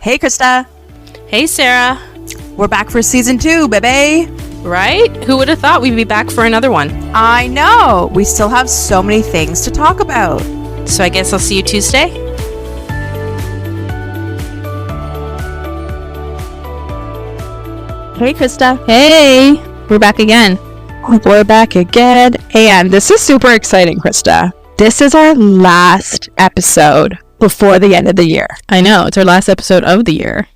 Hey, Krista. Hey, Sarah. We're back for season 2, baby. Right? Who would have thought we'd be back for another one? I know. We still have so many things to talk about. So I guess I'll see you Tuesday? Hey, Krista. Hey, we're back again. We're back again. And this is super exciting, Krista. This is our last episode before the end of the year. I know. It's our last episode of the year.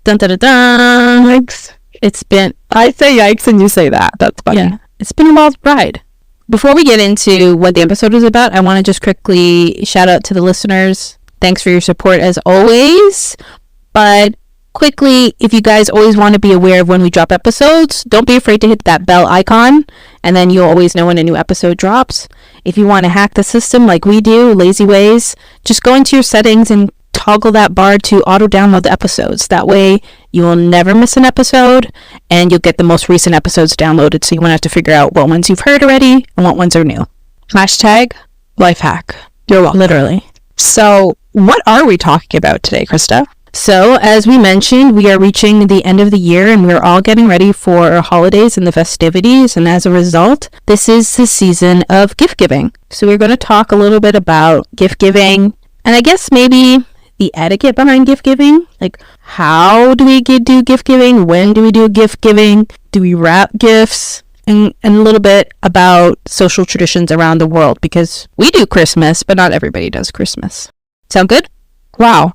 Dun dun dun dun. Yikes. It's been... I say yikes and you say that. That's funny. Yeah. It's been a wild ride. Before we get into what the episode is about, I want to just quickly shout out to the listeners. Thanks for your support as always. But quickly, if you guys always want to be aware of when we drop episodes, don't be afraid to hit that bell icon, and then you'll always know when a new episode drops. If you want to hack the system like we do, lazy ways, just go into your settings and toggle that bar to auto download the episodes. That way you will never miss an episode, and you'll get the most recent episodes downloaded, so you won't have to figure out what ones you've heard already and what ones are new. Hashtag life hack. You're welcome. Literally. So what are we talking about today, Krista? So, as we mentioned, we are reaching the end of the year and we're all getting ready for our holidays and the festivities. And as a result, this is the season of gift giving. So we're going to talk a little bit about gift giving and I guess maybe the etiquette behind gift giving. Like, how do we do gift giving? When do we do gift giving? Do we wrap gifts? And a little bit about social traditions around the world, because we do Christmas, but not everybody does Christmas. Sound good? Wow.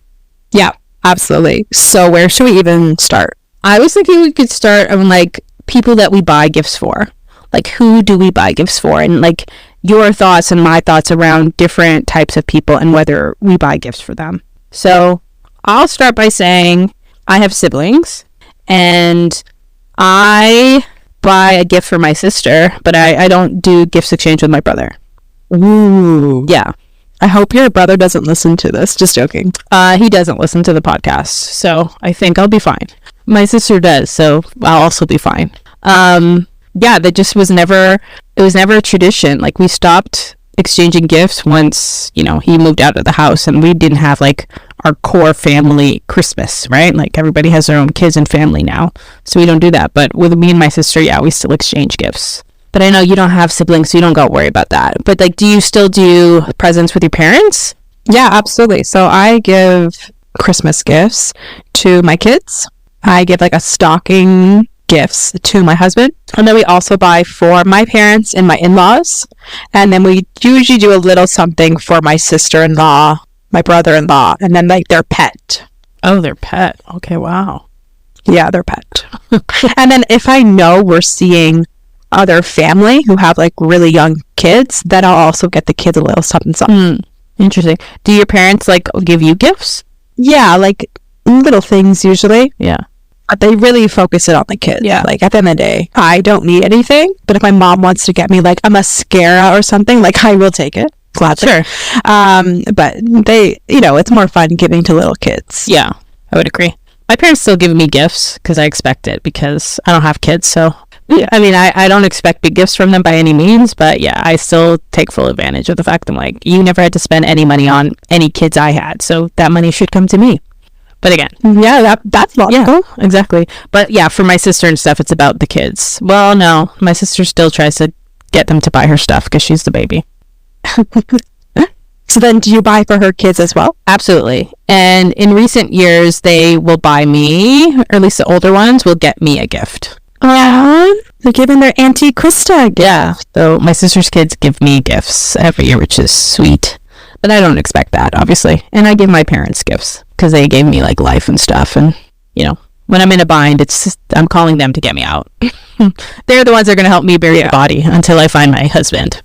Yeah. Absolutely. So where should we even start? I was thinking we could start on like people that we buy gifts for. Like, who do we buy gifts for? And like your thoughts and my thoughts around different types of people and whether we buy gifts for them. So I'll start by saying I have siblings and I buy a gift for my sister, but I don't do gifts exchange with my brother. Ooh. Yeah. I hope your brother doesn't listen to this. Just joking. He doesn't listen to the podcast, so I think I'll be fine. My sister does, so I'll also be fine. Yeah, that just was never, it was never a tradition. Like, we stopped exchanging gifts once, you know, he moved out of the house and we didn't have like our core family Christmas, right? Like, everybody has their own kids and family now, so we don't do that. But with me and my sister, yeah, we still exchange gifts. But I know you don't have siblings, so you don't got to worry about that. But like, do you still do presents with your parents? Yeah, absolutely. So I give Christmas gifts to my kids. I give like a stocking gifts to my husband. And then we also buy for my parents and my in-laws. And then we usually do a little something for my sister-in-law, my brother-in-law, and then like their pet. Oh, their pet. Okay, wow. Yeah, their pet. And then if I know we're seeing other family who have like really young kids, then I'll also get the kids a little something something. Interesting. Do your parents like give you gifts? Yeah, like little things usually. Yeah. But they really focus it on the kids. Yeah. Like at the end of the day, I don't need anything, but if my mom wants to get me like a mascara or something, like I will take it. Gladly. Sure. But they, you know, it's more fun giving to little kids. Yeah, I would agree. My parents still give me gifts because I expect it, because I don't have kids, so yeah. I mean, I don't expect big gifts from them by any means, but yeah, I still take full advantage of the fact that I'm like, you never had to spend any money on any kids I had, so that money should come to me. But again, yeah, that's logical. Yeah, exactly. But yeah, for my sister and stuff, it's about the kids. Well, no, my sister still tries to get them to buy her stuff because she's the baby. So then do you buy for her kids as well? Absolutely. And in recent years, they will buy me, or at least the older ones will get me a gift. They're giving their Auntie Krista a gift. Yeah. So my sister's kids give me gifts every year, which is sweet. But I don't expect that, obviously. And I give my parents gifts because they gave me like life and stuff. And, you know, when I'm in a bind, it's just, I'm calling them to get me out. They're the ones that are going to help me bury the body until I find my husband.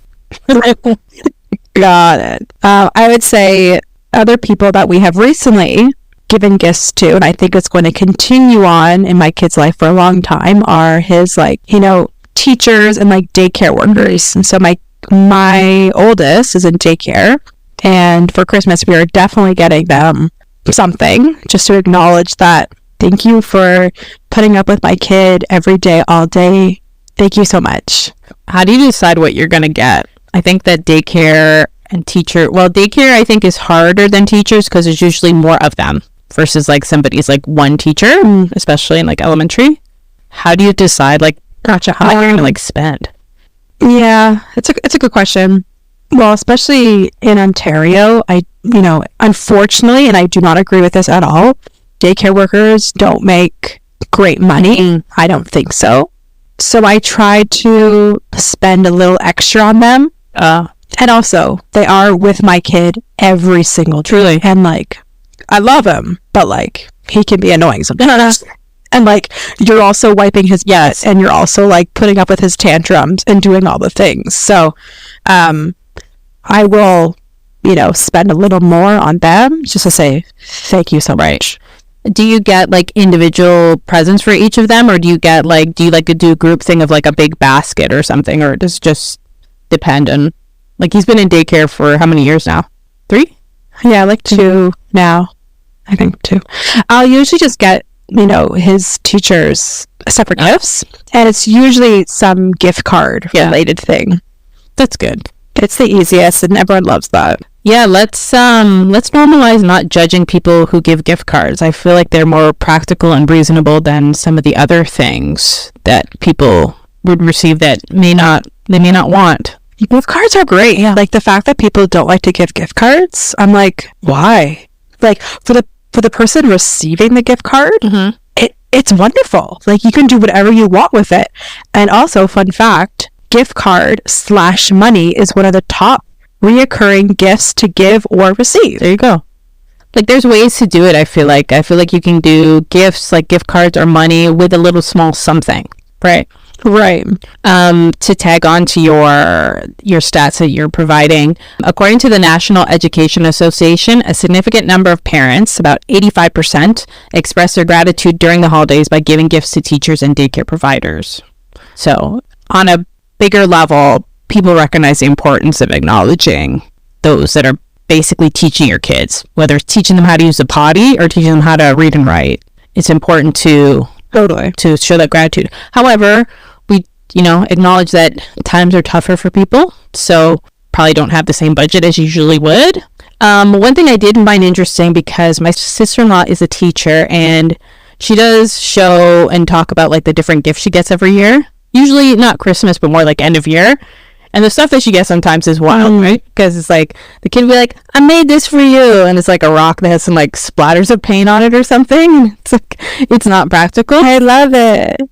Got it. I would say other people that we have recently given gifts to, and I think it's going to continue on in my kid's life for a long time, are his like, you know, teachers and like daycare workers. And so my oldest is in daycare, and for Christmas we are definitely getting them something just to acknowledge that. Thank you for putting up with my kid every day, all day. Thank you so much. How do you decide what you're going to get? I think that daycare and daycare I think is harder than teachers because there's usually more of them. versus like somebody's like one teacher, especially in like elementary? How do you decide like how you're gonna like spend? Yeah, it's a good question. Well, especially in Ontario, unfortunately, and I do not agree with this at all, daycare workers don't make great money. I don't think so. So I try to spend a little extra on them. And also, they are with my kid every single day. Truly. And like, I love him, but like, he can be annoying sometimes. And like, you're also wiping his butt, and you're also like putting up with his tantrums and doing all the things. So, I will, spend a little more on them just to say thank you so much. Do you get like individual presents for each of them, or do you like to do a group thing of like a big basket or something, or does it just depend on, like, he's been in daycare for how many years now? 3? Yeah, like 2 now. I think 2. I'll usually just get, his teachers separate gifts, and it's usually some gift card related thing. That's good. It's the easiest, and everyone loves that. Yeah, let's normalize not judging people who give gift cards. I feel like they're more practical and reasonable than some of the other things that people would receive that they may not want. Gift cards are great. Yeah. Like the fact that people don't like to give gift cards, I'm like, why? Like for the person receiving the gift card, it's wonderful. Like you can do whatever you want with it. And also, fun fact, gift card / money is one of the top reoccurring gifts to give or receive. There you go. Like there's ways to do it. I feel like you can do gifts like gift cards or money with a little small something, right? To tag on to your stats that you're providing, according to the National Education Association, a significant number of parents, about 85%, express their gratitude during the holidays by giving gifts to teachers and daycare providers. So on a bigger level, people recognize the importance of acknowledging those that are basically teaching your kids, whether it's teaching them how to use the potty or teaching them how to read and write. It's important to show that gratitude. However, we acknowledge that times are tougher for people, so probably don't have the same budget as you usually would. One thing I did find interesting, because my sister-in-law is a teacher and she does show and talk about like the different gifts she gets every year, usually not Christmas but more like end of year. And the stuff that she gets sometimes is wild, right? Because it's like, the kid will be like, I made this for you. And it's like a rock that has some like splatters of paint on it or something. And it's like, it's not practical. I love it.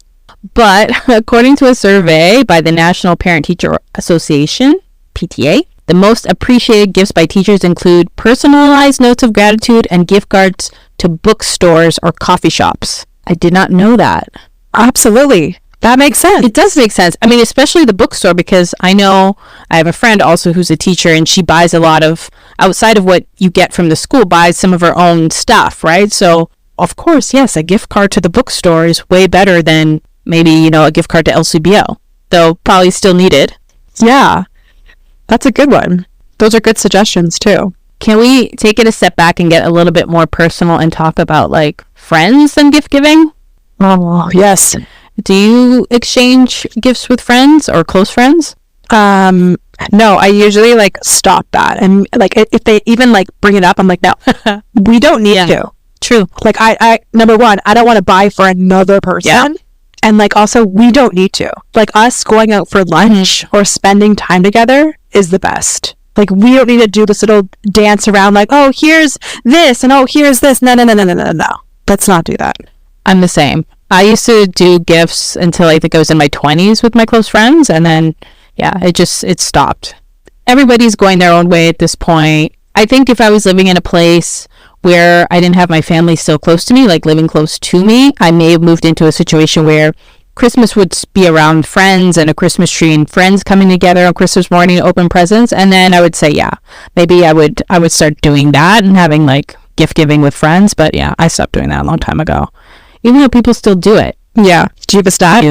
But according to a survey by the National Parent Teacher Association, PTA, the most appreciated gifts by teachers include personalized notes of gratitude and gift cards to bookstores or coffee shops. I did not know that. Absolutely. That makes sense. It does make sense. I mean, especially the bookstore, because I know I have a friend also who's a teacher, and she buys a lot of, outside of what you get from the school, buys some of her own stuff, right? So, of course, yes, a gift card to the bookstore is way better than maybe, a gift card to LCBO, though probably still needed. Yeah, that's a good one. Those are good suggestions, too. Can we take it a step back and get a little bit more personal and talk about, like, friends and gift giving? Oh, yes. Do you exchange gifts with friends or close friends? No, I usually like stop that, and like if they even like bring it up, I'm like, no, we don't need to. True. Like I number one, I don't want to buy for another person, and like also we don't need to. Like us going out for lunch or spending time together is the best. Like we don't need to do this little dance around like, oh, here's this and oh, here's this. No. Let's not do that. I'm the same. I used to do gifts until I think I was in my 20s with my close friends, and then it stopped. Everybody's going their own way at this point. I think if I was living in a place where I didn't have my family still close to me, like living close to me, I may have moved into a situation where Christmas would be around friends and a Christmas tree and friends coming together on Christmas morning to open presents, and then I would say, maybe I would start doing that and having like gift giving with friends. But yeah, I stopped doing that a long time ago. Even though people still do it. Yeah. Do you have a stat?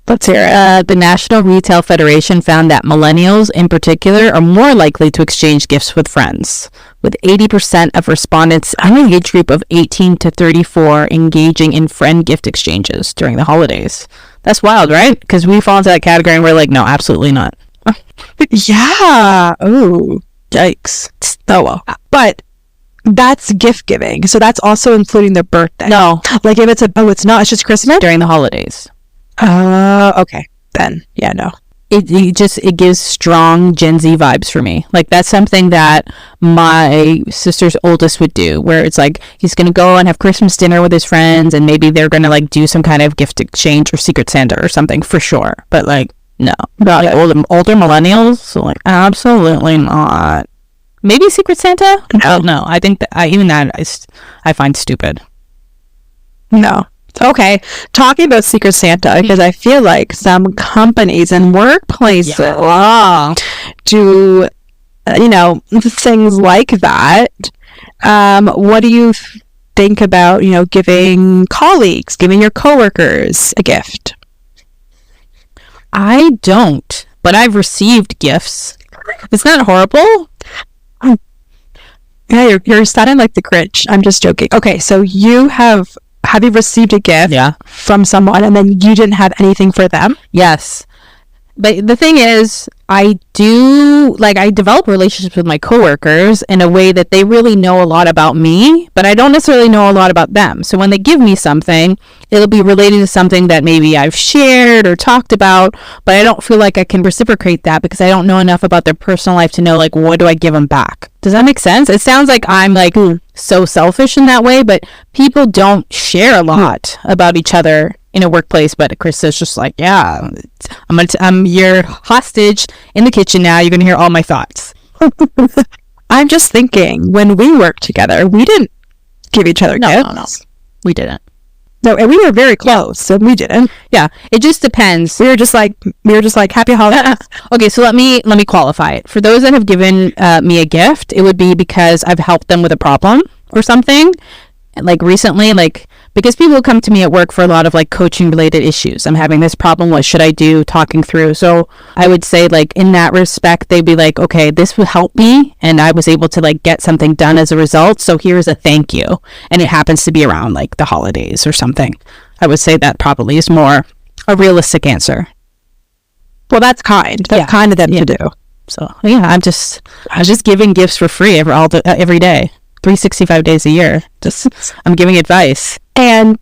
Let's hear it. The National Retail Federation found that millennials in particular are more likely to exchange gifts with friends, with 80% of respondents in the age group of 18 to 34 engaging in friend gift exchanges during the holidays. That's wild, right? Because we fall into that category and we're like, no, absolutely not. Yeah. Oh, yikes. Oh, well. But That's gift giving. So that's also including their birthday. No, Like if it's it's not, it's just Christmas? during the holidays. Okay. Then, yeah, no. It gives strong Gen Z vibes for me. Like that's something that my sister's oldest would do, where it's like he's gonna go and have Christmas dinner with his friends, and maybe they're gonna like do some kind of gift exchange or Secret Santa or something for sure. But like no, like older millennials, so like absolutely not. Maybe Secret Santa? No. I think that I find stupid. No. Okay. Talking about Secret Santa, because I feel like some companies and workplaces do, things like that. What do you think about, giving colleagues, giving your coworkers a gift? I don't, but I've received gifts. It's not horrible. Yeah, you're sounding like the Grinch. I'm just joking. Okay, so have you received a gift from someone and then you didn't have anything for them? Yes. But the thing is, I develop relationships with my coworkers in a way that they really know a lot about me, but I don't necessarily know a lot about them. So when they give me something, it'll be related to something that maybe I've shared or talked about, but I don't feel like I can reciprocate that because I don't know enough about their personal life to know, like, what do I give them back? Does that make sense? It sounds like I'm like so selfish in that way, but people don't share a lot about each other in a workplace. But Chris is just like, yeah, I'm your hostage in the kitchen now. You're gonna hear all my thoughts. I'm just thinking, when we worked together, we didn't give each other gifts. No, we didn't. No, and we were very close, so we didn't. Yeah, it just depends. We were just like happy holidays. Okay, so let me qualify it. For those that have given me a gift, it would be because I've helped them with a problem or something. Like recently, like because people come to me at work for a lot of like coaching related issues. I'm having this problem. What should I do? Talking through. So I would say like in that respect, they'd be like, okay, this will help me. And I was able to like get something done as a result. So here's a thank you. And it happens to be around like the holidays or something. I would say that probably is more a realistic answer. Well, that's kind. That's kind of them to do. So yeah, I was just giving gifts for free every day. 365 days a year. I'm giving advice. And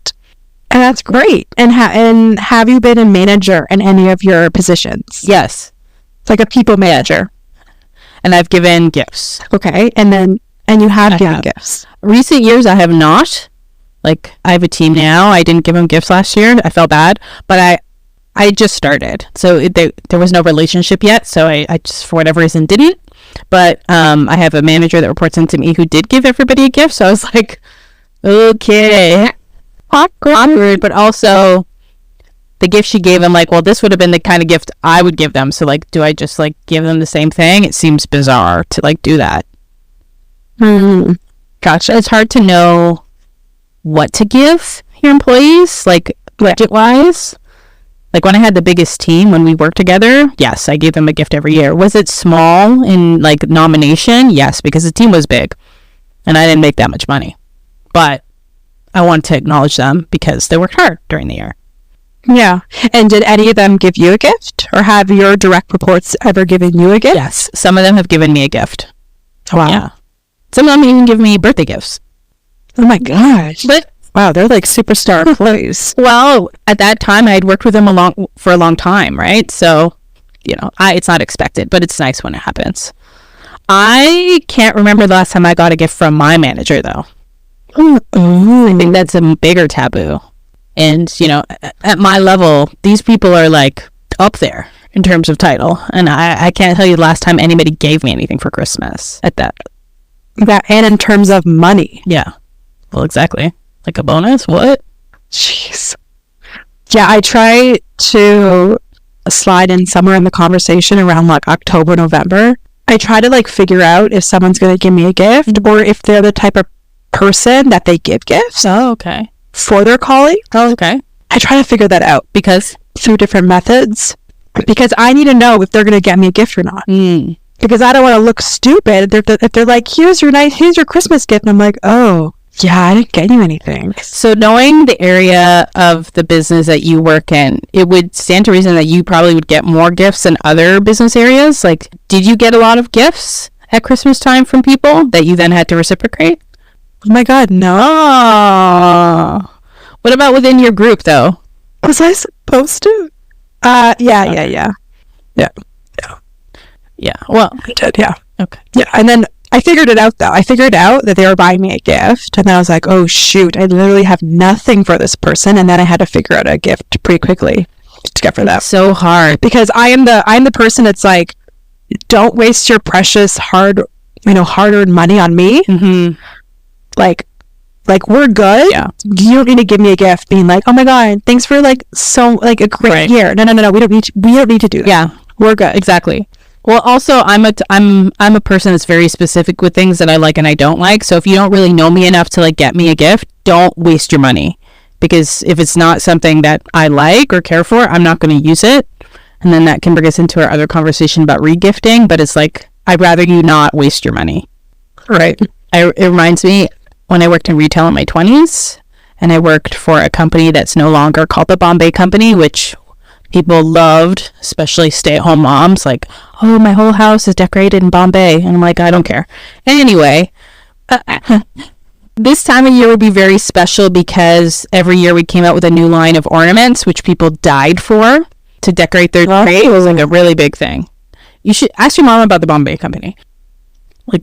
that's great. And have you been a manager in any of your positions? Yes. It's like a people manager. And I've given gifts. Okay. And you have given gifts. Recent years, I have not. Like, I have a team now. I didn't give them gifts last year. I felt bad. But I just started. So there was no relationship yet. So I just, for whatever reason, didn't. But I have a manager that reports into me who did give everybody a gift. So I was like, okay, awkward. But also the gift she gave, I'm like, well, this would have been the kind of gift I would give them. So like, do I just like give them the same thing? It seems bizarre to like do that. Gotcha. It's hard to know what to give your employees, like budget wise. Like when I had the biggest team when we worked together, yes, I gave them a gift every year. Was it small in like nomination? Yes, because the team was big and I didn't make that much money. But I wanted to acknowledge them because they worked hard during the year. Yeah. And did any of them give you a gift, or have your direct reports ever given you a gift? Yes, some of them have given me a gift. Wow. Yeah. Some of them even give me birthday gifts. Oh my gosh. But wow, they're like superstar employees. Well, at that time, I had worked with them for a long time, right? So, it's not expected, but it's nice when it happens. I can't remember the last time I got a gift from my manager, though. I think that's a bigger taboo. And, at my level, these people are like up there in terms of title. And I can't tell you the last time anybody gave me anything for Christmas at that. And in terms of money. Yeah. Well, exactly. Like a bonus? What? Jeez. Yeah, I try to slide in somewhere in the conversation around like October, November. I try to like figure out if someone's going to give me a gift or if they're the type of person that they give gifts. Oh, okay. For their colleagues. Oh, okay. I try to figure that out because through different methods, because I need to know if they're going to get me a gift or not. Because I don't want to look stupid if they're like, here's your Christmas gift. And I'm like, oh, yeah, I didn't get you anything. So knowing the area of the business that you work in, it would stand to reason that you probably would get more gifts than other business areas. Like, did you get a lot of gifts at Christmas time from people that you then had to reciprocate? Oh my God, no. Oh. What about within your group, though? Was I supposed to? Yeah. Well, I did, yeah. okay. Yeah, and then I figured it out, though. I figured out that they were buying me a gift, and then I was like, oh, shoot, I literally have nothing for this person, and then I had to figure out a gift pretty quickly to get for them. So hard. Because I'm the person that's like, don't waste your precious hard-earned money on me. Mm-hmm. Like we're good. Yeah. You don't need to give me a gift being like, oh my God, thanks for a great year. No. We don't need to do that. Yeah. We're good. Exactly. Well, also, I'm a person that's very specific with things that I like and I don't like. So if you don't really know me enough to like get me a gift, don't waste your money. Because if it's not something that I like or care for, I'm not going to use it. And then that can bring us into our other conversation about regifting. But it's like, I'd rather you not waste your money. Right. It reminds me when I worked in retail in my 20s, and I worked for a company that's no longer called the Bombay Company, which people loved, especially stay-at-home moms, like, oh, my whole house is decorated in Bombay. And I'm like, I don't care. And anyway, this time of year would be very special because every year we came out with a new line of ornaments, which people died for to decorate their tree. It was like a really big thing. You should ask your mom about the Bombay Company. Like,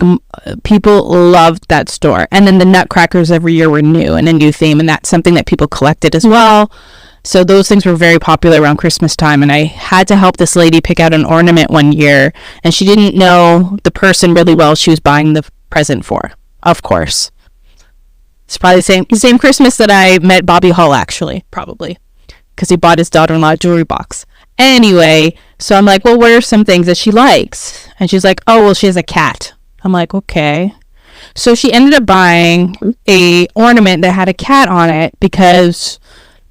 people loved that store. And then the nutcrackers every year were new and a new theme, and that's something that people collected as well. So those things were very popular around Christmas time, and I had to help this lady pick out an ornament one year, and she didn't know the person really well she was buying the present for, of course. It's probably the same Christmas that I met Bobby Hull, actually, probably, because he bought his daughter-in-law a jewelry box. Anyway, so I'm like, well, what are some things that she likes? And she's like, oh, well, she has a cat. I'm like, okay. So she ended up buying a ornament that had a cat on it because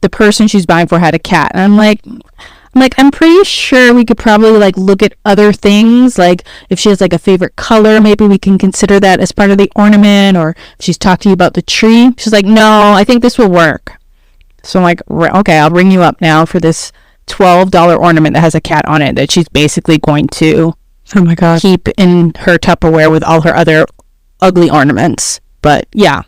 the person she's buying for had a cat. And I'm like, I'm pretty sure we could probably like look at other things. Like if she has like a favorite color, maybe we can consider that as part of the ornament. Or if she's talked to you about the tree. She's like, no, I think this will work. So I'm like, okay, I'll ring you up now for this $12 ornament that has a cat on it that she's basically going to oh my God, keep in her Tupperware with all her other ugly ornaments. But yeah.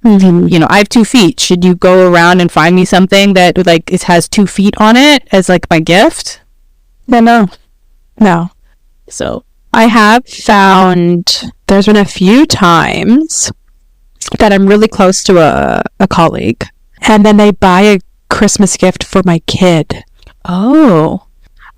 Mm-hmm. You know, I have 2 feet. Should you go around and find me something that like it has 2 feet on it as like my gift? No. So I have found there's been a few times that I'm really close to a colleague, and then they buy a Christmas gift for my kid. Oh.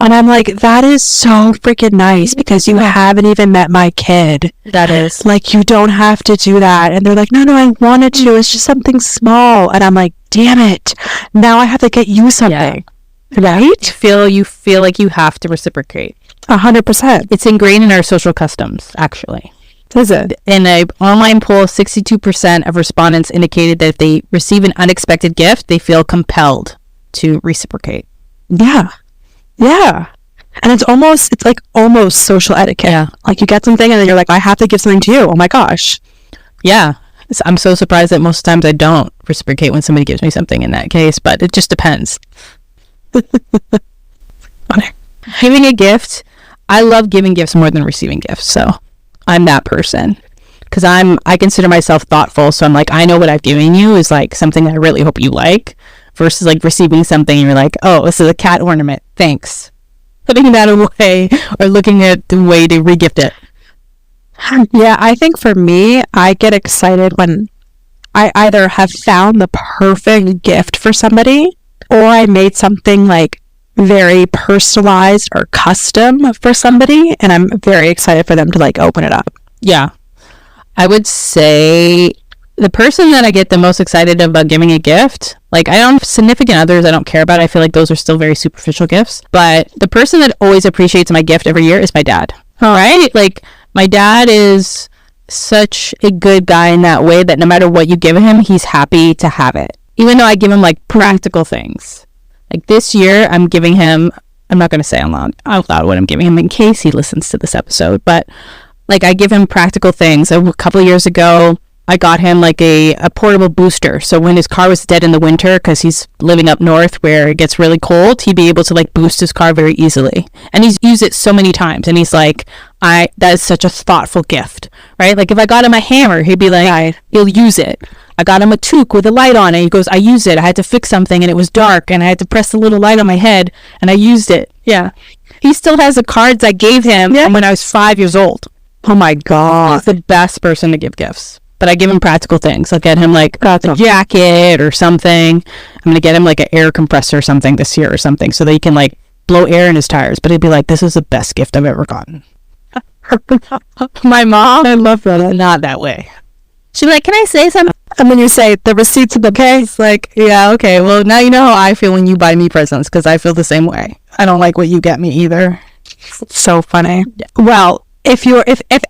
And I'm like, that is so freaking nice because you haven't even met my kid. That is. Like, you don't have to do that. And they're like, no, I wanted to. It's just something small. And I'm like, damn it. Now I have to get you something. Yeah. Right? You feel like you have to reciprocate. 100%. It's ingrained in our social customs, actually. Is it? In an online poll, 62% of respondents indicated that if they receive an unexpected gift, they feel compelled to reciprocate. Yeah. And it's like almost social etiquette. Yeah. Like you get something and then you're like, I have to give something to you. Oh my gosh. Yeah. I'm so surprised that most times I don't reciprocate when somebody gives me something in that case, but it just depends. Giving a gift, I love giving gifts more than receiving gifts. So I'm that person because I consider myself thoughtful. So I'm like, I know what I've given you is like something I really hope you like. Versus like receiving something and you're like, oh, this is a cat ornament. Thanks. Putting that away or looking at the way to regift it. Yeah, I think for me, I get excited when I either have found the perfect gift for somebody or I made something like very personalized or custom for somebody and I'm very excited for them to like open it up. Yeah. I would say the person that I get the most excited about giving a gift, like I don't have significant others I don't care about. I feel like those are still very superficial gifts. But the person that always appreciates my gift every year is my dad. All right? Like my dad is such a good guy in that way that no matter what you give him, he's happy to have it. Even though I give him like practical things. Like this year, I'm giving him, I'm not going to say out loud what I'm giving him in case he listens to this episode, but like I give him practical things. A couple of years ago, I got him like a portable booster. So when his car was dead in the winter, because he's living up north where it gets really cold, he'd be able to like boost his car very easily. And he's used it so many times. And he's like, that is such a thoughtful gift, right? Like if I got him a hammer, he'd be like, he'll use it. I got him a toque with a light on it. He goes, I used it. I had to fix something and it was dark and I had to press the little light on my head and I used it. Yeah. He still has the cards I gave him from when I was 5 years old. Oh my God. He's the best person to give gifts. But I give him practical things. I'll get him like a jacket or something. I'm going to get him like an air compressor or something this year or something so that he can like blow air in his tires. But he'd be like, this is the best gift I've ever gotten. My mom, I love that. Not that way. She'd be like, can I say something? And then you say, the receipts of the case. Like, yeah, okay. Well, now you know how I feel when you buy me presents because I feel the same way. I don't like what you get me either. So funny. Yeah. Well, if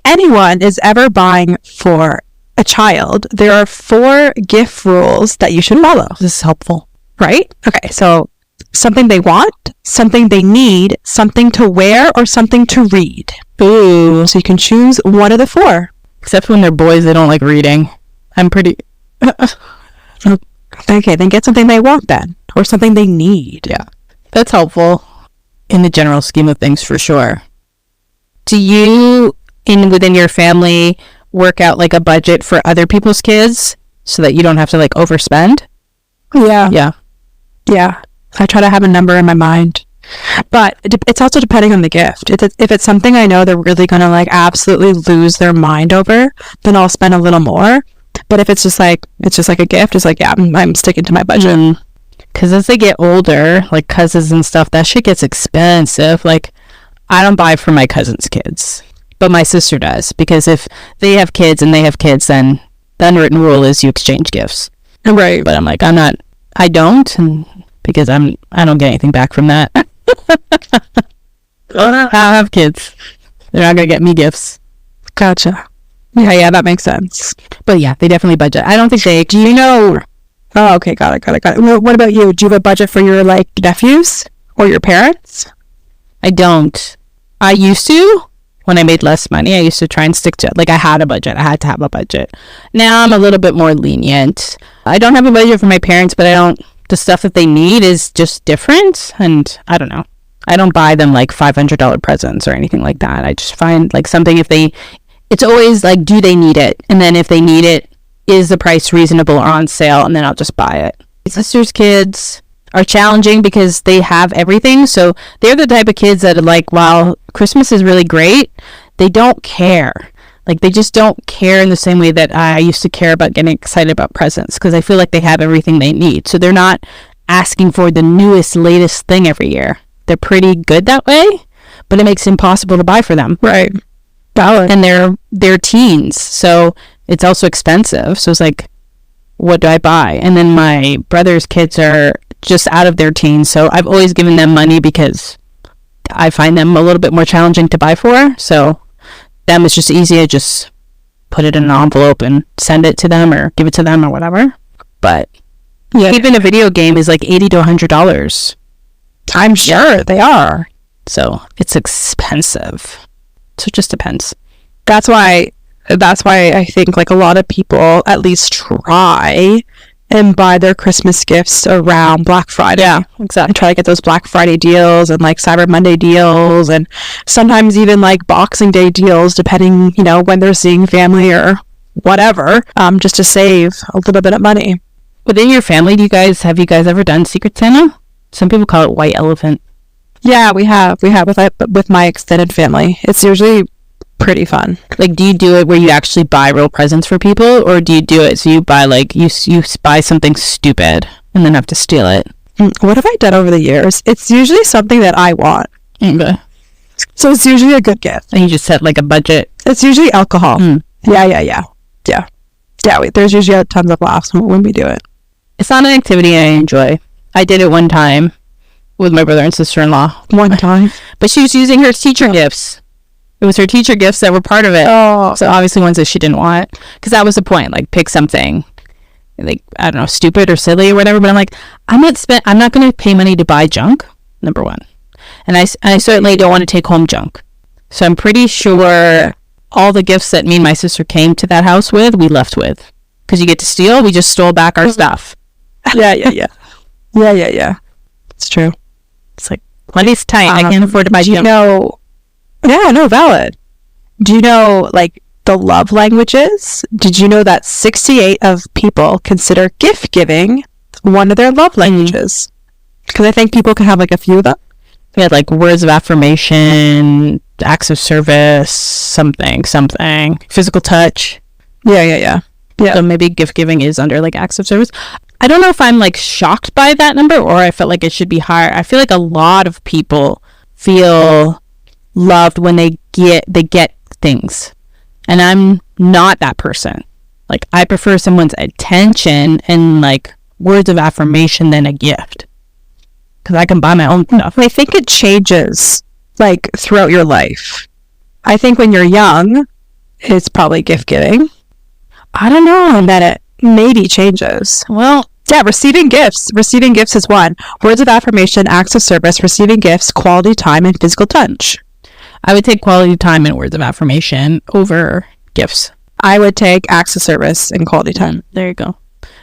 anyone is ever buying for a child, there are 4 gift rules that you should follow. This is helpful. Right? Okay, so something they want, something they need, something to wear, or something to read. Ooh. So you can choose one of the 4. Except when they're boys, they don't like reading. I'm pretty... Okay, then get something they want then, or something they need. Yeah, that's helpful in the general scheme of things for sure. Do you, within your family, work out like a budget for other people's kids so that you don't have to like overspend? Yeah. I try to have a number in my mind, but it's also depending on the gift. If it's something I know they're really gonna like absolutely lose their mind over, then I'll spend a little more. But if it's just like a gift, it's like, yeah, I'm sticking to my budget. Because as they get older, like cousins and stuff, that shit gets expensive. Like, I don't buy for my cousin's kids, but my sister does, because if they have kids and they have kids, then the unwritten rule is you exchange gifts. Right. But I'm like, I don't, and because I don't get anything back from that. I have kids. They're not gonna get me gifts. Gotcha. Yeah, that makes sense. But yeah, they definitely budget. I don't think they... Do you know... Oh, okay, got it. Well, what about you? Do you have a budget for your, like, nephews? Or your parents? I don't. I used to. When I made less money, I used to try and stick to it. Like, I had a budget. I had to have a budget. Now I'm a little bit more lenient. I don't have a budget for my parents, but the stuff that they need is just different. And I don't know. I don't buy them, like, $500 presents or anything like that. I just find, like, something it's always like, do they need it? And then if they need it, is the price reasonable or on sale? And then I'll just buy it. My sister's kids are challenging because they have everything. So they're the type of kids that are like, while Christmas is really great, they don't care. Like, they just don't care in the same way that I used to care about getting excited about presents, because I feel like they have everything they need. So they're not asking for the newest, latest thing every year. They're pretty good that way, but it makes it impossible to buy for them. Right. Valid. And they're teens, so it's also expensive. So it's like, what do I buy? And then my brother's kids are just out of their teens, so I've always given them money because I find them a little bit more challenging to buy for. So them, it's just easy to just put it in an envelope and send it to them or give it to them or whatever. But yeah, even a video game is like $80 to $100. I'm sure they are. So it's expensive. So it just depends. That's why I think like a lot of people at least try and buy their Christmas gifts around Black Friday. Yeah, exactly. And try to get those Black Friday deals and like Cyber Monday deals and sometimes even like Boxing Day deals, depending, when they're seeing family or whatever, just to save a little bit of money. Within your family, have you guys ever done Secret Santa? Some people call it White Elephant. Yeah, we have with my extended family. It's usually pretty fun. Like, do you do it where you actually buy real presents for people, or do you do it so you buy like you buy something stupid and then have to steal it? What have I done over the years? It's usually something that I want. Okay. So it's usually a good gift. And you just set like a budget. It's usually alcohol. Yeah. There's usually tons of laughs when we do it. It's not an activity I enjoy. I did it one time with my brother and sister-in-law. One time? But she was using her teacher gifts. It was her teacher gifts that were part of it. Oh. So obviously ones that she didn't want. Because that was the point. Like, pick something, like, I don't know, stupid or silly or whatever. But I'm like, I'm not going to pay money to buy junk, number one. And I certainly don't want to take home junk. So I'm pretty sure all the gifts that me and my sister came to that house with, we left with. Because you get to steal, we just stole back our stuff. Yeah. It's true. It's like, money's tight. I can't afford to buy gifts. Valid. Do you know, like, the love languages? Did you know that 68 of people consider gift giving one of their love languages? Because I think people can have, like, a few of them. We had, like, words of affirmation, acts of service, something, physical touch. Yeah. So maybe gift giving is under, like, acts of service. I don't know if I'm, like, shocked by that number or I felt like it should be higher. I feel like a lot of people feel loved when they get things. And I'm not that person. Like, I prefer someone's attention and, like, words of affirmation than a gift. Because I can buy my own stuff. I think it changes, like, throughout your life. I think when you're young, it's probably gift giving. I don't know. And then it maybe changes. Well, yeah, receiving gifts. Receiving gifts is one. Words of affirmation, acts of service, receiving gifts, quality time, and physical touch. I would take quality time and words of affirmation over gifts. I would take acts of service and quality time. There you go.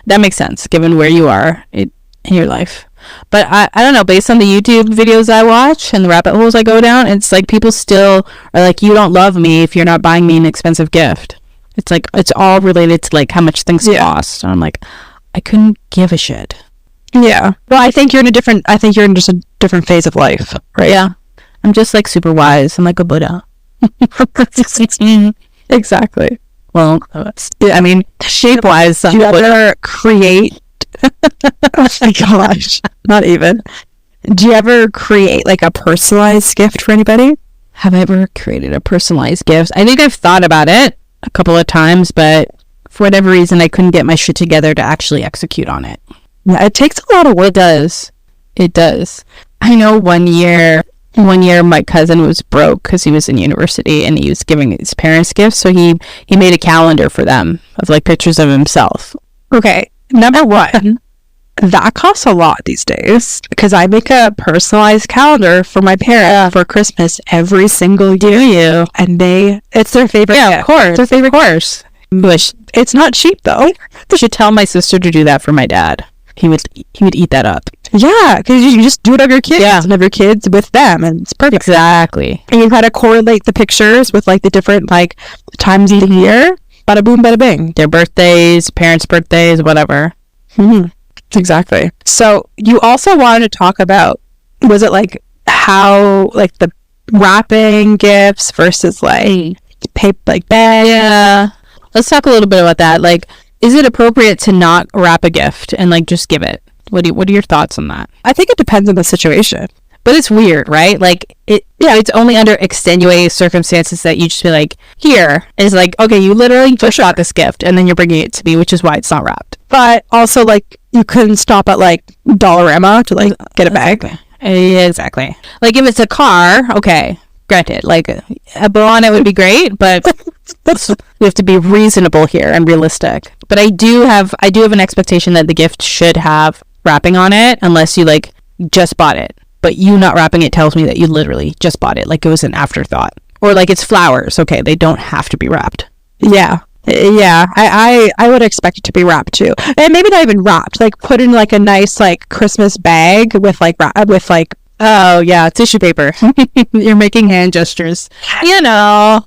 That makes sense, given where you are in your life. But I don't know, based on the YouTube videos I watch and the rabbit holes I go down, it's like people still are like, you don't love me if you're not buying me an expensive gift. It's like, it's all related to, like, how much things cost. And I'm like, I couldn't give a shit. Yeah. Well, I think you're in just a different phase of life, right? Yeah. I'm just, like, super wise. I'm like a Buddha. Exactly. Well, I mean, shape-wise. Do you ever create... Oh my gosh. Not even. Do you ever create, like, a personalized gift for anybody? Have I ever created a personalized gift? I think I've thought about it a couple of times, but for whatever reason, I couldn't get my shit together to actually execute on it. Yeah, it takes a lot of work. It does. I know one year my cousin was broke because he was in university and he was giving his parents gifts, so he made a calendar for them of, like, pictures of himself. Okay, number one, that costs a lot these days because I make a personalized calendar for my parents for Christmas every single year. And it's their favorite gift. Of course. It's their favorite course. But it's not cheap though. I should tell my sister to do that for my dad. He would eat that up. Yeah, because you just do it of your kids and of your kids with them, and it's perfect. Exactly. And you kind of correlate the pictures with, like, the different, like, times of the year. Bada boom, bada bing. Their birthdays, parents' birthdays, whatever. Mm-hmm. Exactly. So you also wanted to talk about, was it, like, how, like, the wrapping gifts versus, like, paper, like, bag? Yeah. Let's talk a little bit about that. Like, is it appropriate to not wrap a gift and, like, just give it? What are your thoughts on that? I think it depends on the situation. But it's weird, right? Like, it's only under extenuating circumstances that you just be like, here. It's like, okay, you literally just got this gift and then you're bringing it to me, which is why it's not wrapped. But also, like, you couldn't stop at, like, Dollarama to, like, get a bag. Exactly. Like, if it's a car, okay, granted, like, a bow on it would be great, but we have to be reasonable here and realistic. But I do have an expectation that the gift should have wrapping on it, unless you, like, just bought it. But you not wrapping it tells me that you literally just bought it, like it was an afterthought. Or, like, it's flowers. Okay, they don't have to be wrapped. Yeah. I would expect it to be wrapped too, and maybe not even wrapped. Like, put in, like, a nice, like, Christmas bag with, like, oh yeah, tissue paper. You're making hand gestures. You know,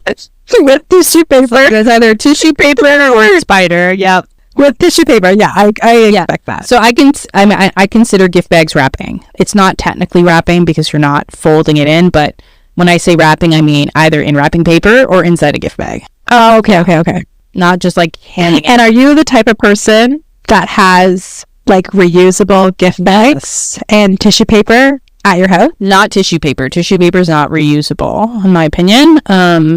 with tissue paper. It's either tissue paper or a spider. Yep. With tissue paper, yeah, I expect that. So I consider gift bags wrapping. It's not technically wrapping because you're not folding it in, but when I say wrapping, I mean either in wrapping paper or inside a gift bag. Oh, okay. Not just, like, handing it. And are you the type of person that has, like, reusable gift bags and tissue paper at your house? Not tissue paper. Tissue paper is not reusable, in my opinion.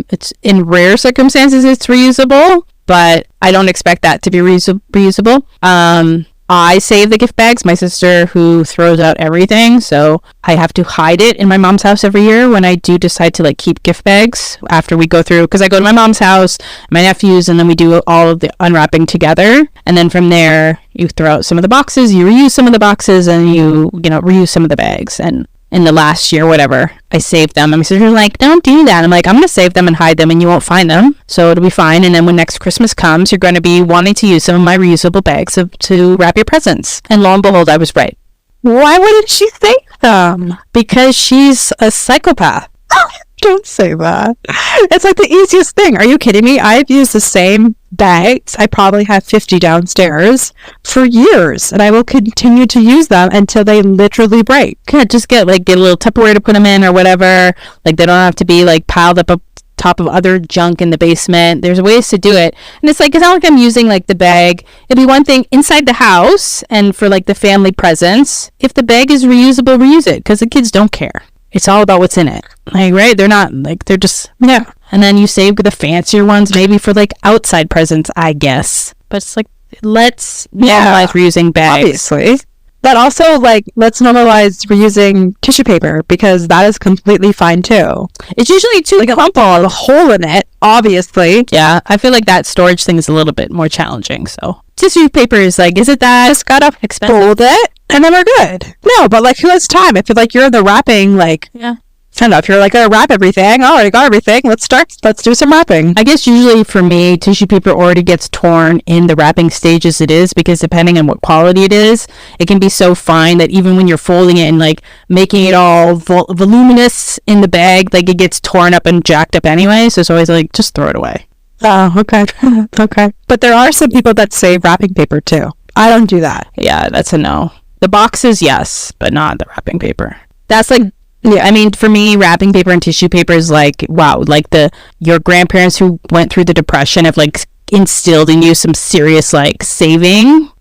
It's in rare circumstances it's reusable, but I don't expect that to be reusable. I save the gift bags. My sister, who throws out everything, so I have to hide it in my mom's house every year when I do decide to, like, keep gift bags after we go through, because I go to my mom's house, my nephews, and then we do all of the unwrapping together, and then from there you throw out some of the boxes, you reuse some of the boxes, and you reuse some of the bags, and in the last year, whatever, I saved them. And my sister's like, don't do that. I'm like, I'm going to save them and hide them and you won't find them. So it'll be fine. And then when next Christmas comes, you're going to be wanting to use some of my reusable bags to wrap your presents. And lo and behold, I was right. Why wouldn't she save them? Because she's a psychopath. Don't say that. It's like the easiest thing. Are you kidding me? I've used the same bags. I probably have 50 downstairs for years, and I will continue to use them until they literally break. Yeah, just get a little Tupperware to put them in or whatever. Like, they don't have to be like piled up top of other junk in the basement. There's ways to do it. And it's like, it's not like I'm using like the bag. It'd be one thing inside the house and for like the family presents. If the bag is reusable, reuse it, because the kids don't care. It's all about what's in it. Like, right? They're not like, they're just, yeah. And then you save the fancier ones maybe for like outside presents, I guess. But it's like, let's normalize reusing bags. Obviously. But also, like, let's normalize reusing tissue paper, because that is completely fine too. It's usually too crumpled, a hole in it, obviously. Yeah, I feel like that storage thing is a little bit more challenging. So tissue paper is like, is it that just gotta expensive? Fold it, and then we're good. No, but like, who has time? If you're like, you're in the wrapping, like, yeah. I don't know, if you're like, gonna wrap everything, I already got everything, let's do some wrapping. I guess usually for me, tissue paper already gets torn in the wrapping stage as it is, because depending on what quality it is, it can be so fine that even when you're folding it and like making it all voluminous in the bag, like it gets torn up and jacked up anyway. So it's always like, just throw it away. Oh, okay. Okay. But there are some people that save wrapping paper too. I don't do that. Yeah, that's a no. The boxes, yes, but not the wrapping paper. That's like, yeah, I mean, for me, wrapping paper and tissue paper is like, wow, like your grandparents who went through the Depression have like instilled in you some serious like saving.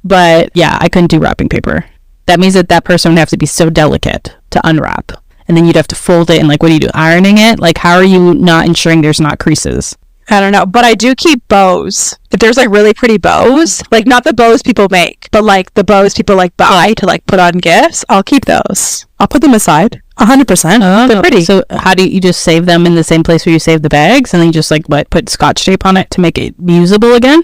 But yeah, I couldn't do wrapping paper. That means that person would have to be so delicate to unwrap. And then you'd have to fold it and like, what do you do? Ironing it? Like, how are you not ensuring there's not creases? I don't know, but I do keep bows. If there's like really pretty bows, like not the bows people make, but like the bows people like buy to like put on gifts, I'll keep those. I'll put them aside. 100%. They're pretty. So how do you just save them in the same place where you save the bags, and then you just like put Scotch tape on it to make it usable again?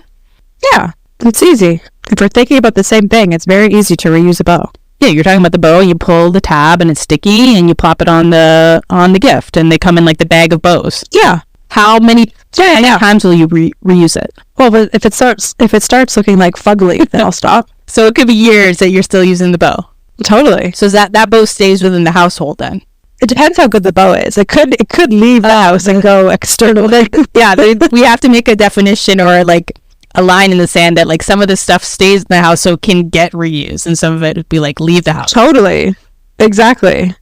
Yeah, it's easy. If we're thinking about the same thing, it's very easy to reuse a bow. Yeah, you're talking about the bow. You pull the tab and it's sticky, and you plop it on the gift, and they come in like the bag of bows. Yeah. How many times will you reuse it? Well, but if it starts looking like fugly, then I'll stop. So it could be years that you're still using the bow. Totally. So that bow stays within the household then? It depends how good the bow is. It could leave the house and go external. Yeah, we have to make a definition or like a line in the sand that like some of the stuff stays in the house so it can get reused, and some of it would be like leave the house. Totally. Exactly.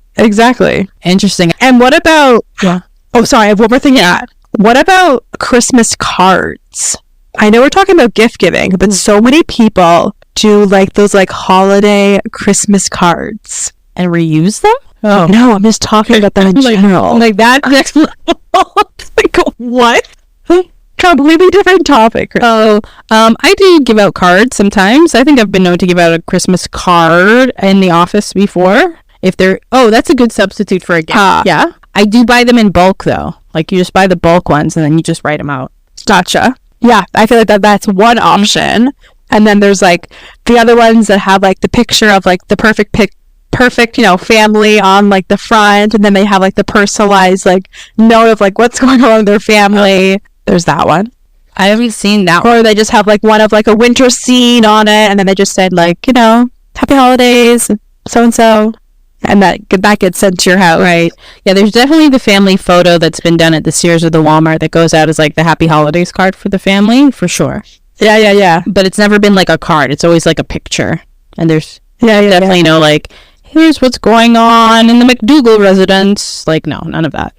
Interesting. And what about... Yeah. Oh, sorry, I have one more thing to add. What about Christmas cards? I know we're talking about gift giving, but so many people do like those like holiday Christmas cards. And reuse them? Oh. No, I'm just talking about them in general. Like that next level. Like, what? Completely different topic. Oh, I do give out cards sometimes. I think I've been known to give out a Christmas card in the office before. That's a good substitute for a gift. Yeah. I do buy them in bulk though. Like you just buy the bulk ones and then you just write them out. Gotcha. Yeah, I feel like that's one option. And then there's like the other ones that have like the picture of like the perfect family on like the front, and then they have like the personalized like note of like what's going on in their family. There's that one. I haven't seen that one. Or they just have like one of like a winter scene on it, and then they just said like, happy holidays, so and so. And that gets sent to your house. Right. Yeah, there's definitely the family photo that's been done at the Sears or the Walmart that goes out as like the Happy Holidays card for the family, for sure. Yeah. But it's never been like a card. It's always like a picture. And there's definitely no like, here's what's going on in the McDougal residence. Like, no, none of that.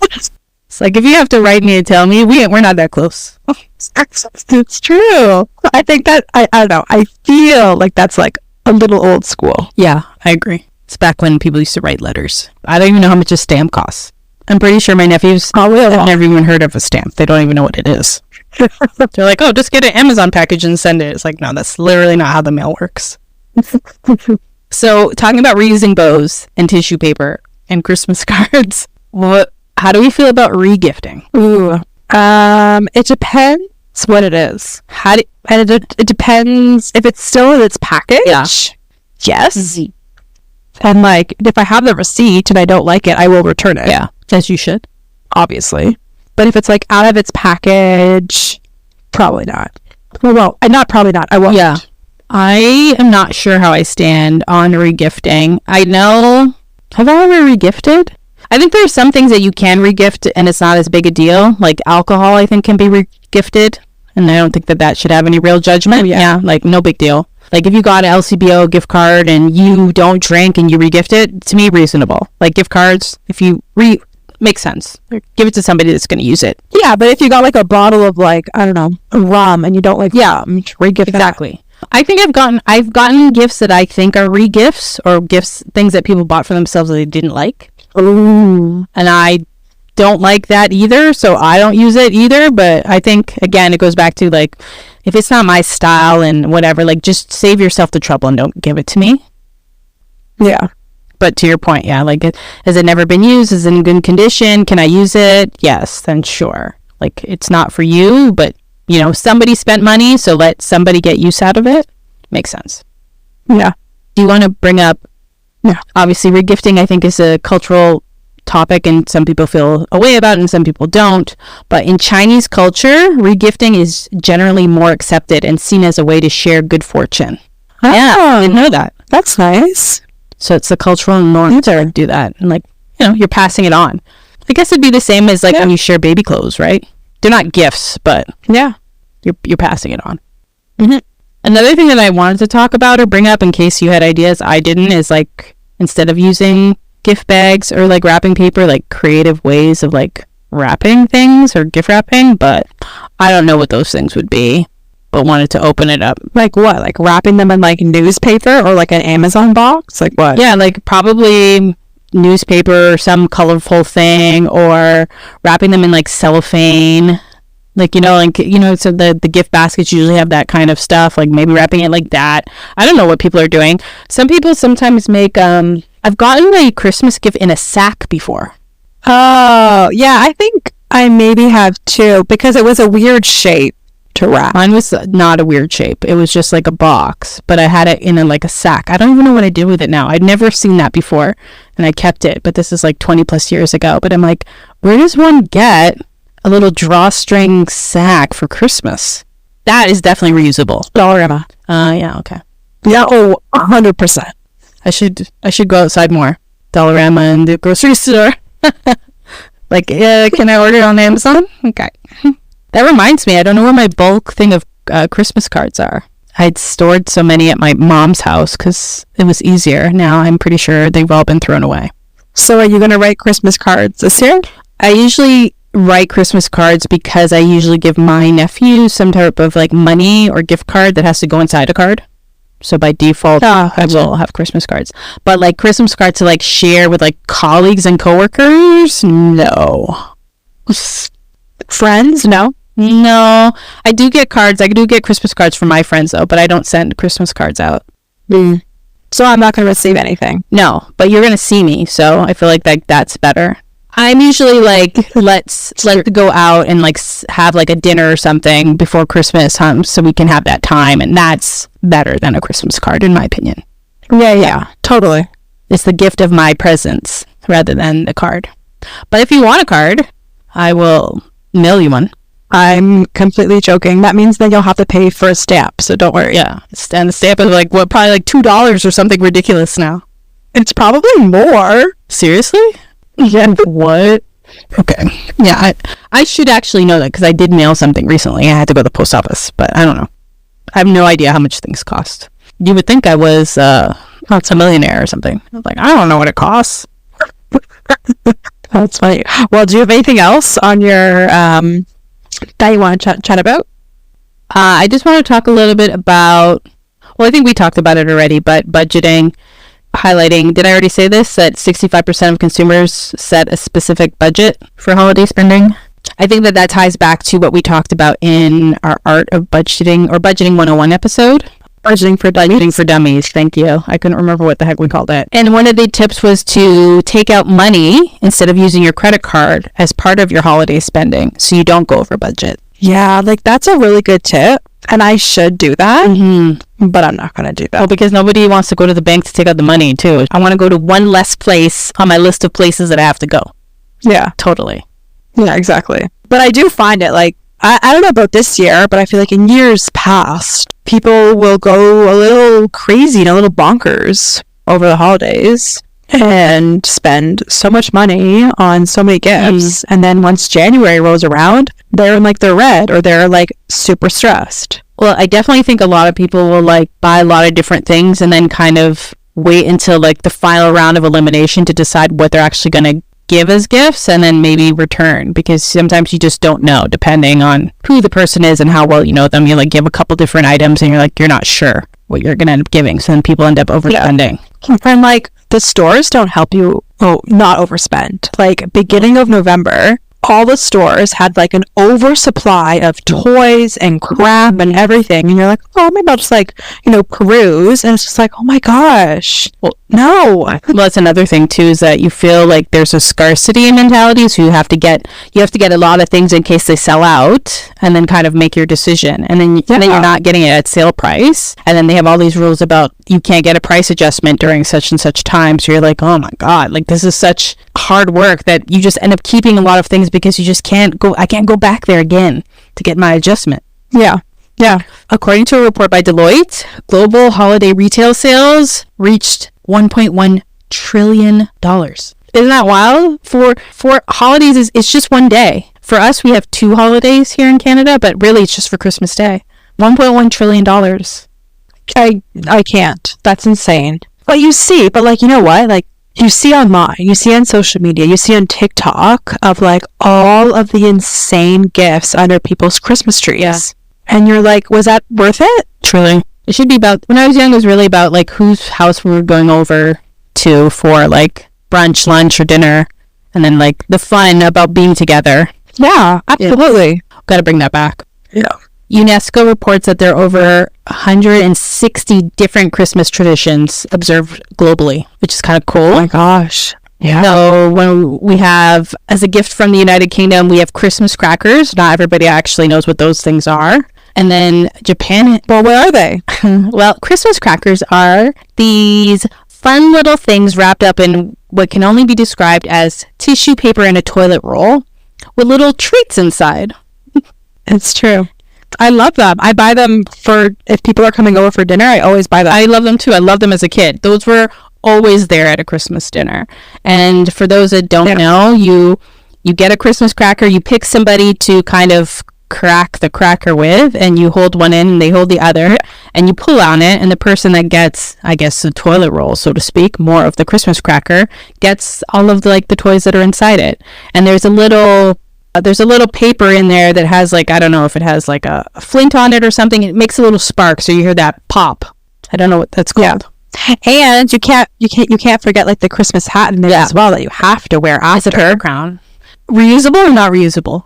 It's like, if you have to write me and tell me, we're not that close. It's true. I think that, I don't know, I feel like that's like a little old school. Yeah, I agree. It's back when people used to write letters. I don't even know how much a stamp costs. I'm pretty sure my nephews have never even heard of a stamp. They don't even know what it is. They're like, oh, just get an Amazon package and send it. It's like, no, that's literally not how the mail works. So, talking about reusing bows and tissue paper and Christmas cards, how do we feel about regifting? Ooh, it depends what it is. It depends if it's still in its package. Yeah. Yes. And like, if I have the receipt and I don't like it, I will return it. Yeah, as you should. Obviously. But if it's like out of its package, probably not. Well, not probably not. I won't. Yeah. I am not sure how I stand on regifting. I know. Have I ever regifted? I think there are some things that you can regift and it's not as big a deal. Like alcohol, I think can be regifted. And I don't think that should have any real judgment. Yeah, like no big deal. Like if you got an LCBO gift card and you don't drink and you regift it, to me, reasonable. Like gift cards, if you makes sense. Give it to somebody that's going to use it. Yeah, but if you got like a bottle of like, I don't know, rum and you don't like regift exactly. I think I've gotten gifts that I think are re-gifts or gifts, things that people bought for themselves that they didn't like. Ooh. And I don't like that either, so I don't use it either. But I think, again, it goes back to like, if it's not my style and whatever, like just save yourself the trouble and don't give it to me. Yeah. But to your point, yeah, like, has it never been used? Is it in good condition? Can I use it? Yes, then sure. Like, it's not for you, but, you know, somebody spent money, so let somebody get use out of it. Makes sense. Yeah. Do you want to bring up, yeah, obviously, regifting, I think, is a cultural topic, and some people feel a way about it, and some people don't. But in Chinese culture, regifting is generally more accepted and seen as a way to share good fortune. Oh, yeah, I didn't know that. That's nice. So it's the cultural norm to do that. And like, you know, you're passing it on. I guess it'd be the same as like when you share baby clothes, right? They're not gifts, but yeah, you're passing it on. Mm-hmm. Another thing that I wanted to talk about or bring up in case you had ideas, I didn't, is like, instead of using gift bags or like wrapping paper, like creative ways of like wrapping things or gift wrapping, but I don't know what those things would be. But wanted to open it up. Like what? Like wrapping them in like newspaper or like an Amazon box? Like what? Yeah, like probably newspaper or some colorful thing, or wrapping them in like cellophane. Like, you know, so the gift baskets usually have that kind of stuff, like maybe wrapping it like that. I don't know what people are doing. Some people sometimes make, I've gotten a Christmas gift in a sack before. Oh, yeah, I think I maybe have too, because it was a weird shape to wrap. Mine was not a weird shape. It was just like a box, but I had it in like a sack. I don't even know what I did with it now. I'd never seen that before, and I kept it, but this is like 20 plus years ago. But I'm like, where does one get a little drawstring sack for Christmas? That is definitely reusable. Dollarama. Yeah, okay. Yeah, 100%. I should go outside more. Dollarama and the grocery store. Like, can I order it on Amazon? Okay. That reminds me, I don't know where my bulk thing of Christmas cards are. I'd stored so many at my mom's house because it was easier. Now I'm pretty sure they've all been thrown away. So are you going to write Christmas cards this year? I usually write Christmas cards because I usually give my nephew some type of like money or gift card that has to go inside a card. So by default, I will have Christmas cards. But like Christmas cards to like share with like colleagues and coworkers, no. Friends, no. No, I do get cards. I do get Christmas cards from my friends though, but I don't send Christmas cards out. So I'm not going to receive anything. No, but you're going to see me, so I feel like that's better. I'm usually like, let's go out and like have like a dinner or something before Christmas, so we can have that time, and that's better than a Christmas card in my opinion. Yeah, totally. It's the gift of my presence rather than the card. But if you want a card, I will mail you one. I'm completely joking. That means that you'll have to pay for a stamp, so don't worry. Yeah, and the stamp is like, what, probably like $2 or something ridiculous now. It's probably more. Seriously? Yeah, what? Okay. Yeah, I should actually know that because I did mail something recently. I had to go to the post office, but I don't know. I have no idea how much things cost. You would think I was a millionaire or something. I was like, I don't know what it costs. That's funny. Well, do you have anything else on your that you want to chat about? I just want to talk a little bit about, well, I think we talked about it already, but budgeting, highlighting, did I already say this, that 65% of consumers set a specific budget for holiday spending? I think that ties back to what we talked about in our Art of Budgeting or Budgeting 101 episode. Budgeting for Dummies. Thank you. I couldn't remember what the heck we called it. And one of the tips was to take out money instead of using your credit card as part of your holiday spending so you don't go over budget. Yeah, like that's a really good tip. And I should do that, but I'm not going to do that. Well, because nobody wants to go to the bank to take out the money, too. I want to go to one less place on my list of places that I have to go. Yeah. Totally. Yeah, exactly. But I do find it like, I don't know about this year, but I feel like in years past, people will go a little crazy and a little bonkers over the holidays and spend so much money on so many gifts. And then once January rolls around, they're in like the red or they're like super stressed. Well, I definitely think a lot of people will like buy a lot of different things and then kind of wait until like the final round of elimination to decide what they're actually going to give as gifts and then maybe return, because sometimes you just don't know depending on who the person is and how well you know them. You like give a couple different items and you're like, you're not sure what you're going to end up giving. So then people end up overspending. Yeah. And like the stores don't help you not overspend. Like beginning of November, all the stores had like an oversupply of toys and crap and everything. And you're like, oh, maybe I'll just like, peruse. And it's just like, oh my gosh. Well, no. Well, that's another thing too, is that you feel like there's a scarcity mentality. So you have to get a lot of things in case they sell out and then kind of make your decision. And then you're not getting it at sale price. And then they have all these rules about you can't get a price adjustment during such and such time. So you're like, oh my God, like this is such hard work that you just end up keeping a lot of things because you just can't go back there again to get my adjustment. Yeah. According to a report by Deloitte, global holiday retail sales reached $1.1 trillion. Isn't that wild? For holidays, it's just one day. For us, we have 2 holidays here in Canada, but really it's just for Christmas Day. $1.1 trillion. I can't. That's insane. But you see, like, you know what? Like, you see online, you see on social media, you see on TikTok of like all of the insane gifts under people's Christmas trees. Yeah. And you're like, was that worth it? Truly. It should be about, when I was young, it was really about like whose house we were going over to for like brunch, lunch, or dinner. And then like the fun about being together. Yeah, absolutely. Got to bring that back. Yeah. UNESCO reports that there are over 160 different Christmas traditions observed globally, which is kind of cool. Oh my gosh. Yeah. So when we have, as a gift from the United Kingdom, we have Christmas crackers. Not everybody actually knows what those things are. And then Japan. Well, what are they? Well, Christmas crackers are these fun little things wrapped up in what can only be described as tissue paper and a toilet roll with little treats inside. It's true. I love them. I buy them for, if people are coming over for dinner, I always buy them. I love them too. I love them as a kid. Those were always there at a Christmas dinner. And for those that don't know, you get a Christmas cracker, you pick somebody to kind of crack the cracker with, and you hold one in and they hold the other, and you pull on it, and the person that gets, I guess, the toilet roll, so to speak, more of the Christmas cracker, gets all of the toys that are inside it. And there's a little paper in there that has like, I don't know if it has like a flint on it or something. It makes a little spark, so you hear that pop. I don't know what that's called. Yeah. And you can't forget like the Christmas hat in there as well that you have to wear after. It's a pair crown. Reusable or not reusable?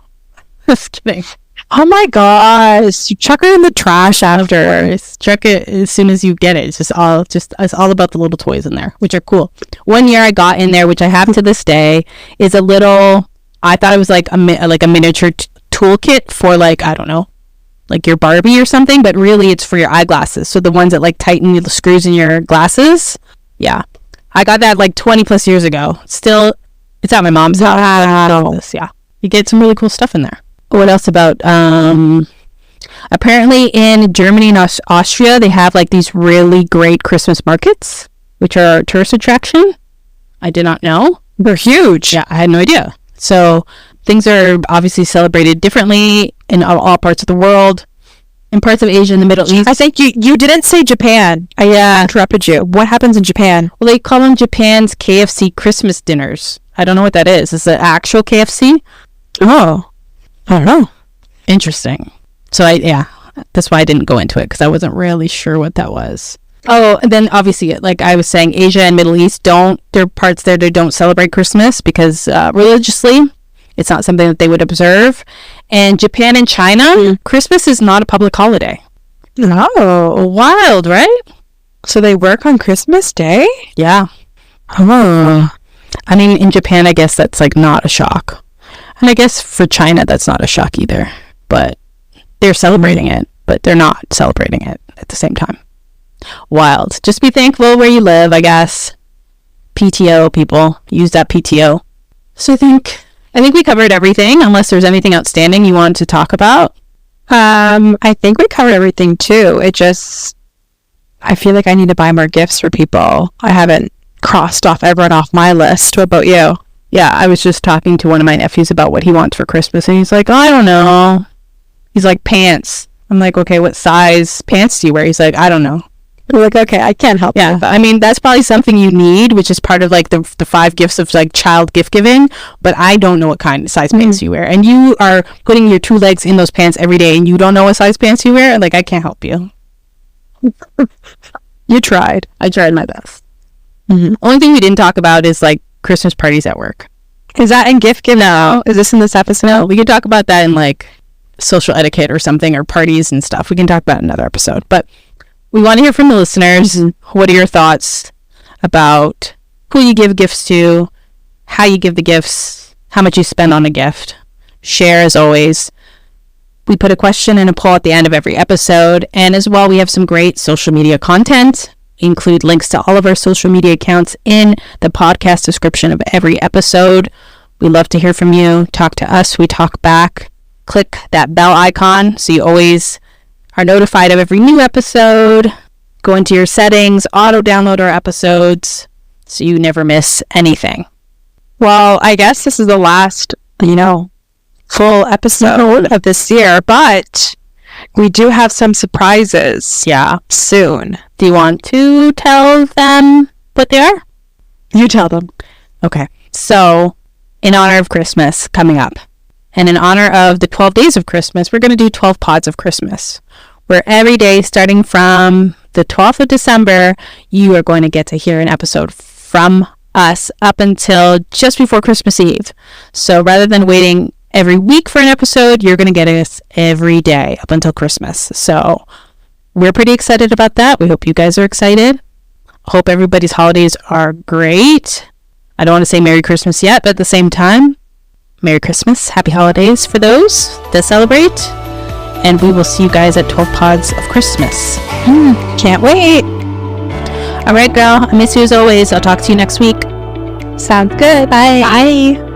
Just kidding. Oh my gosh! You chuck it in the trash after. Chuck it as soon as you get it. It's all about the little toys in there, which are cool. One year I got in there, which I have to this day, is a little. I thought it was like a miniature toolkit for like, I don't know, like your Barbie or something, but really it's for your eyeglasses. So the ones that like tighten the screws in your glasses. Yeah. I got that like 20 plus years ago. Still, it's at my mom's house. Yeah. You get some really cool stuff in there. What else about, apparently in Germany and Austria, they have like these really great Christmas markets, which are a tourist attraction. I did not know. They're huge. Yeah, I had no idea. So things are obviously celebrated differently in all parts of the world. In parts of Asia and the Middle East. I think you didn't say Japan. I interrupted you. What happens in Japan? Well, they call them Japan's KFC Christmas dinners. I don't know what that is. Is it actual KFC? Oh, I don't know. Interesting. So that's why I didn't go into it, because I wasn't really sure what that was. Oh, and then obviously, like I was saying, Asia and Middle East there are parts there that don't celebrate Christmas because religiously, it's not something that they would observe. And Japan and China, Christmas is not a public holiday. Oh, wild, right? So they work on Christmas Day? Yeah. Oh. I mean, in Japan, I guess that's like not a shock. And I guess for China, that's not a shock either. But they're celebrating it, but they're not celebrating it at the same time. Wild. Just be thankful where you live, I guess. PTO, people. Use that PTO. So I think we covered everything, unless there's anything outstanding you want to talk about. I think we covered everything too. I feel like I need to buy more gifts for people. I haven't crossed off everyone off my list. What about you? Yeah, I was just talking to one of my nephews about what he wants for Christmas, and he's like, I don't know. He's like, pants. I'm like, okay, what size pants do you wear? He's like, I don't know. We're like, okay, I can't help you with that. I mean, that's probably something you need, which is part of like the 5 gifts of like child gift giving, but I don't know what kind of size pants you wear. And you are putting your 2 legs in those pants every day and you don't know what size pants you wear? Like, I can't help you. You tried. I tried my best. Only thing we didn't talk about is like Christmas parties at work. Is that in gift give now? Is this in this episode? No, we could talk about that in like social etiquette or something, or parties and stuff. We can talk about it in another episode, but we want to hear from the listeners. What are your thoughts about who you give gifts to, how you give the gifts, how much you spend on a gift? Share as always. We put a question and a poll at the end of every episode, and as well, we have some great social media content. We include links to all of our social media accounts in the podcast description of every episode. We love to hear from you. Talk to us. We talk back. Click that bell icon so you always are notified of every new episode. Go into your settings, auto download our episodes so you never miss anything. Well, I guess this is the last, full episode of this year, but we do have some surprises. Yeah. Soon. Do you want to tell them what they are? You tell them. Okay. So, in honor of Christmas coming up, and in honor of the 12 days of Christmas, we're going to do 12 pods of Christmas, where every day starting from the 12th of December, you are going to get to hear an episode from us up until just before Christmas Eve. So rather than waiting every week for an episode, you're going to get us every day up until Christmas. So we're pretty excited about that. We hope you guys are excited. Hope everybody's holidays are great. I don't want to say Merry Christmas yet, but at the same time, Merry Christmas, Happy Holidays for those that celebrate. And we will see you guys at 12 pods of Christmas. Can't wait. All right, girl. I miss you as always. I'll talk to you next week. Sounds good. Bye. Bye.